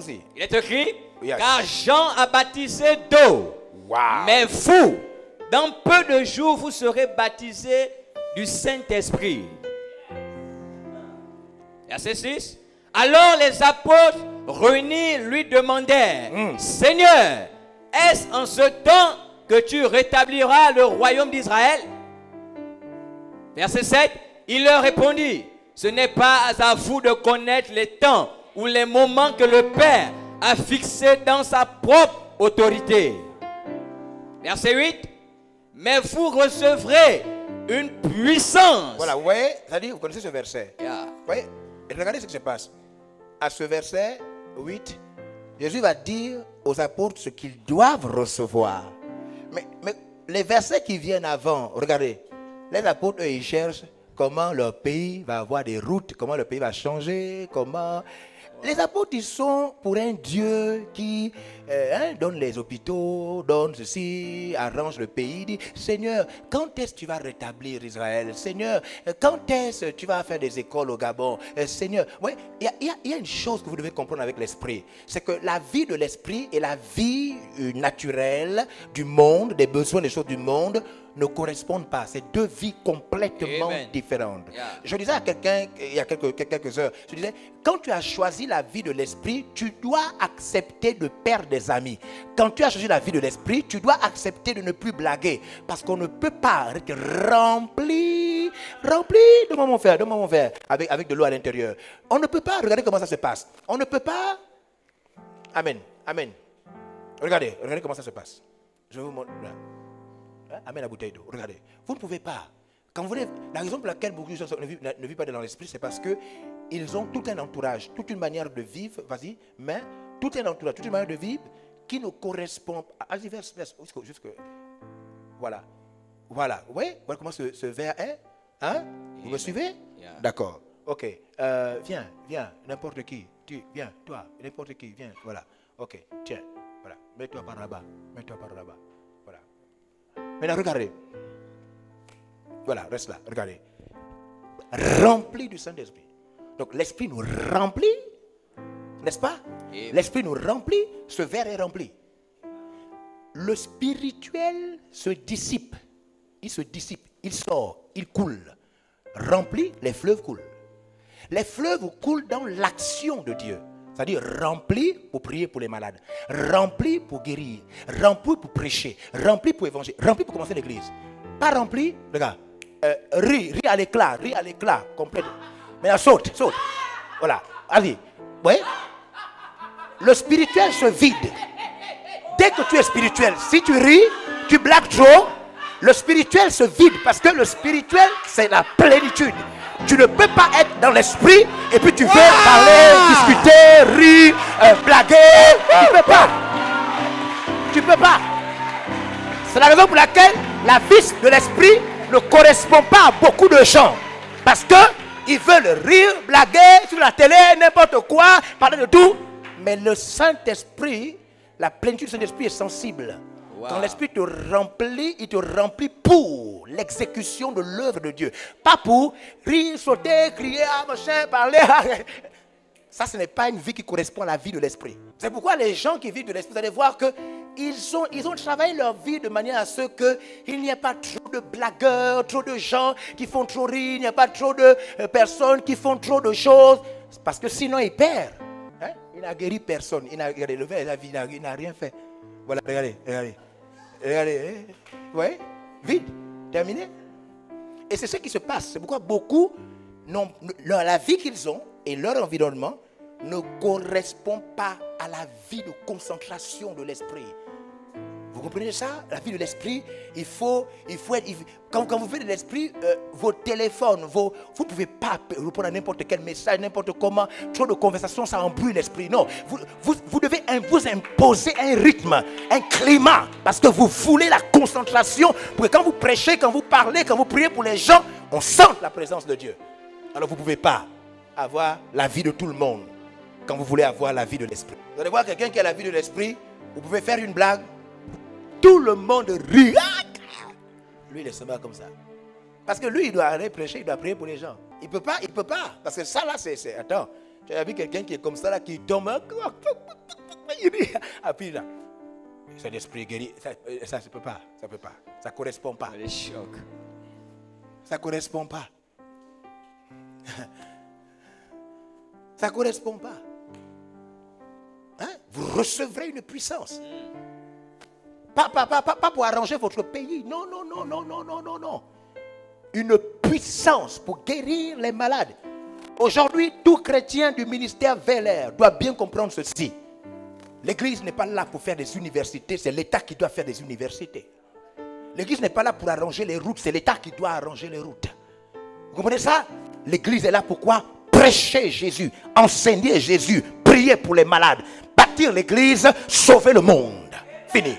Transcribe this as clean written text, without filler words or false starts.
allons-y. Il est écrit, Yes. car Jean a baptisé d'eau. Wow. Mais vous, dans peu de jours, vous serez baptisés du Saint-Esprit. Verset 6. Alors les apôtres réunis lui demandèrent, Seigneur, est-ce en ce temps que tu rétabliras le royaume d'Israël? Verset 7. Il leur répondit, ce n'est pas à vous de connaître les temps ou les moments que le Père a fixés dans sa propre autorité. Verset 8. Mais vous recevrez une puissance. Voilà, vous voyez, c'est-à-dire, vous connaissez ce verset. Yeah. Vous voyez, et regardez ce qui se passe. À ce verset 8, Jésus va dire aux apôtres ce qu'ils doivent recevoir. Mais les versets qui viennent avant, regardez, les apôtres, eux, ils cherchent comment leur pays va avoir des routes, comment le pays va changer, comment... Les apôtres, ils sont pour un Dieu qui donne les hôpitaux, donne ceci, arrange le pays. Dit, Seigneur, quand est-ce que tu vas rétablir Israël? Seigneur, quand est-ce que tu vas faire des écoles au Gabon? Seigneur, ouais, il y a une chose que vous devez comprendre avec l'esprit. C'est que la vie de l'esprit et la vie naturelle du monde, des besoins, des choses du monde, ne correspondent pas. C'est deux vies complètement différentes. Yeah. Je disais à quelqu'un, il y a quelques heures, je disais, quand tu as choisi la vie de l'esprit, tu dois accepter de perdre des amis. Quand tu as choisi la vie de l'esprit, tu dois accepter de ne plus blaguer. Parce qu'on ne peut pas être rempli, donne-moi mon verre, avec de l'eau à l'intérieur. On ne peut pas, regardez comment ça se passe. On ne peut pas, amen. Regardez comment ça se passe. Je vous montre là. Amène la bouteille d'eau. Regardez. Vous ne pouvez pas. Quand vous voulez, la raison pour laquelle beaucoup de gens ne vivent pas dans l'esprit, c'est parce qu'ils ont tout un entourage, toute une manière de vivre, vas-y, mais tout un entourage, toute une manière de vivre qui ne correspond à divers. Voilà. Voilà. Vous voyez comment ce verre est? Hein? Vous me suivez? Yeah. D'accord. Ok. Viens, n'importe qui. Viens, toi, n'importe qui, viens. Voilà. Ok. Tiens. Voilà. Mets-toi par là-bas. Voilà. Maintenant, regardez. Voilà, reste là, regardez. Rempli du Saint-Esprit. Donc, l'Esprit nous remplit, n'est-ce pas? L'Esprit nous remplit, ce verre est rempli. Le spirituel se dissipe. Il se dissipe, il sort, il coule. Rempli, les fleuves coulent. Les fleuves coulent dans l'action de Dieu. C'est-à-dire rempli pour prier pour les malades, rempli pour guérir, rempli pour prêcher, rempli pour évangéliser, rempli pour commencer l'église. Pas rempli, regarde, ris à l'éclat, complètement. Mais saute. Voilà, allez. Oui. Le spirituel se vide. Dès que tu es spirituel, si tu ris, tu blagues trop, le spirituel se vide parce que le spirituel, c'est la plénitude. Tu ne peux pas être dans l'esprit et puis tu veux parler, discuter, rire, blaguer. Tu peux pas. C'est la raison pour laquelle la vie de l'esprit ne correspond pas à beaucoup de gens. Parce qu'ils veulent rire, blaguer sur la télé, n'importe quoi, parler de tout. Mais le Saint-Esprit, la plénitude du Saint-Esprit est sensible. Wow. Quand l'Esprit te remplit, il te remplit pour l'exécution de l'œuvre de Dieu. Pas pour rire, sauter, crier, machin, parler. Ça, ce n'est pas une vie qui correspond à la vie de l'Esprit. C'est pourquoi les gens qui vivent de l'Esprit, vous allez voir qu'ils ont travaillé leur vie de manière à ce qu'il n'y ait pas trop de blagueurs, trop de gens qui font trop rire, il n'y a pas trop de personnes qui font trop de choses. Parce que sinon, ils perdent. Hein? Il n'a guéri personne. Il n'a rien fait. Voilà, regardez. Ouais, vide, terminé. Et c'est ce qui se passe. C'est pourquoi beaucoup, la vie qu'ils ont et leur environnement ne correspond pas à la vie de concentration de l'esprit. Vous comprenez ça? La vie de l'esprit, il faut être... Quand vous faites de l'esprit, vos téléphones, vous ne pouvez pas répondre à n'importe quel message, n'importe comment. Trop de conversations, ça embrouille l'esprit. Non, vous devez vous imposer un rythme, un climat. Parce que vous voulez la concentration. Pour que quand vous prêchez, quand vous parlez, quand vous priez pour les gens, on sente la présence de Dieu. Alors vous ne pouvez pas avoir la vie de tout le monde quand vous voulez avoir la vie de l'esprit. Vous allez voir quelqu'un qui a la vie de l'esprit, vous pouvez faire une blague. Tout le monde rit. Lui, il est seulement comme ça. Parce que lui, il doit aller prêcher, il doit prier pour les gens. Il ne peut pas. Parce que ça, là, c'est... Attends, tu as vu quelqu'un qui est comme ça, là, qui tombe. Il dit, ah, puis là, cet esprit guéri, ça ne peut pas, ça peut pas, ça ne correspond pas. Les chocs. Ça ne correspond pas. Ça ne correspond pas. Hein? Vous recevrez une puissance. Pas pour arranger votre pays. Non, non, non, non, non, non, non, non. Une puissance pour guérir les malades. Aujourd'hui, tout chrétien du ministère Vélaire doit bien comprendre ceci. L'église n'est pas là pour faire des universités, c'est l'État qui doit faire des universités. L'église n'est pas là pour arranger les routes, c'est l'État qui doit arranger les routes. Vous comprenez ça? L'église est là pour quoi? Prêcher Jésus, enseigner Jésus, prier pour les malades, bâtir l'église, sauver le monde. Fini.